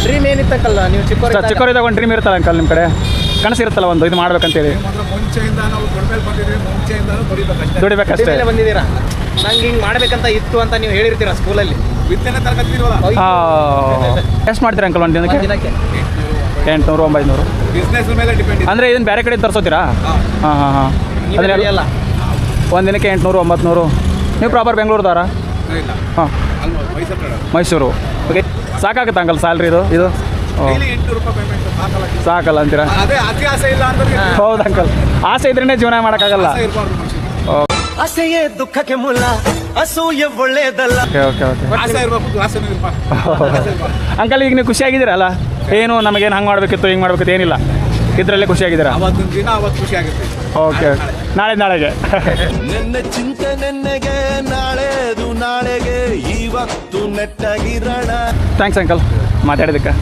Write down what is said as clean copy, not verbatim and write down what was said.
Dream ಏನಿತ್ತಂಕಲ್ಲ ನೀವು ಚಿಕ್ಕವರಿದ್ದಾಗ ಒಂದು ಡ್ರೀಮ್ ಇರುತ್ತಲ್ಲ ಅಂಕಲ್ ನಿಮ್ಮ ಕಡೆ ಕನಸಿರುತ್ತಲ್ಲ ಒಂದು ಇದು ಮಾಡ್ಬೇಕಂತೇಳಿ ಮುಂಚೆಯಿಂದ ನಾವು ಬಂದಿದ್ದೀವಿ, ಮುಂಚೆಯಿಂದ ದುಡಿಬೇಕಷ್ಟೇ ಬಂದಿದ್ದೀರಾ? ನಂಗೆ ಹಿಂಗೆ ಮಾಡ್ಬೇಕಂತ ಇತ್ತು ಅಂತ ನೀವು ಹೇಳಿರ್ತೀರಾ ಸ್ಕೂಲಲ್ಲಿ? ವಿಜ್ಞಾನ ತರಗತಿ ಇಲ್ವಲ್ಲ, ಎಷ್ಟು ಮಾಡ್ತೀರಾ ಅಂಕಲ್ ಒಂದು ದಿನಕ್ಕೆ? ದಿನಕ್ಕೆ 800 900 ಬಿಸ್ನೆಸ್ ಮೇಲೆ ಡಿಪೆಂಡ್. ಅಂದರೆ ಇದನ್ನು ಬೇರೆ ಕಡೆ ತರಿಸೋತೀರಾ? ಹಾಂ ಹಾಂ ಹಾಂ ನೀವೇ ಅಲ್ಲ ಒಂದು ದಿನಕ್ಕೆ 800 900. ನೀವು ಪ್ರಾಪರ್ ಬೆಂಗಳೂರದವರಾ? ಇಲ್ಲ, ಹಾಂ ಮೈಸೂರು. ಓಕೆ, ಸಾಕಾಗುತ್ತೆ ಅಂಕಲ್ ಸ್ಯಾಲ್ರಿ ಇದು? ಡೈಲಿ 800 ರೂಪಾಯಿ ಪೇಮೆಂಟ್ ಸಾಕಲ್ಲ. ಸಾಕಲ್ಲ ಅಂತೀರಾ? ಅದೇ ಅತಿ ಆಸೆ ಇಲ್ಲ ಅಂದ್ರೆ ಹೌದು ಅಂಕಲ್, ಆಸೆ ಇದ್ರೇ ಜೀವನ ಮಾಡೋಕ್ಕಾಗಲ್ಲ. ಆಸೆ ಇರಬಾರ್ದು ಮನುಷ್ಯನಿಗೆ. ಆಸೆಯೇ ದುಃಖಕ್ಕೆ ಮೂಲ, ಅಸೂಯೆ ಒಳ್ಳೆಯದಲ್ಲ. ಓಕೆ ಓಕೆ ಓಕೆ ಆಸೆ ಇರಬೇಕು, ಆಸೆನೂ ಇರಬಾರ್ದು. ಅಂಕಲ್ ಈಗ ನೀವು ಖುಷಿಯಾಗಿದ್ದೀರಲ್ಲ? ಏನು ನಮಗೇನು ಹಂಗೆ ಮಾಡಬೇಕಿತ್ತು ಹಿಂಗೆ ಮಾಡಬೇಕಿತ್ತು ಏನಿಲ್ಲ, ಇದರಲ್ಲೇ ಖುಷಿಯಾಗಿದ್ದೀರಾ? ಅವತ್ತಿನ ದಿನ ಅವತ್ತು ಖುಷಿ ಆಗುತ್ತೆ. ಓಕೆ, ನಾಳೆಗೆ ನಿನ್ನೆ ಚಿಂತೆ ನೆನ್ನೆಗೆ, ನಾಳೆದು ನಾಳೆಗೆ, ಇವತ್ತು ನೆಟ್ಟಾಗಿರೋಣ. Thanks uncle ಮಾತಾಡಿದ್ದಕ್ಕೆ.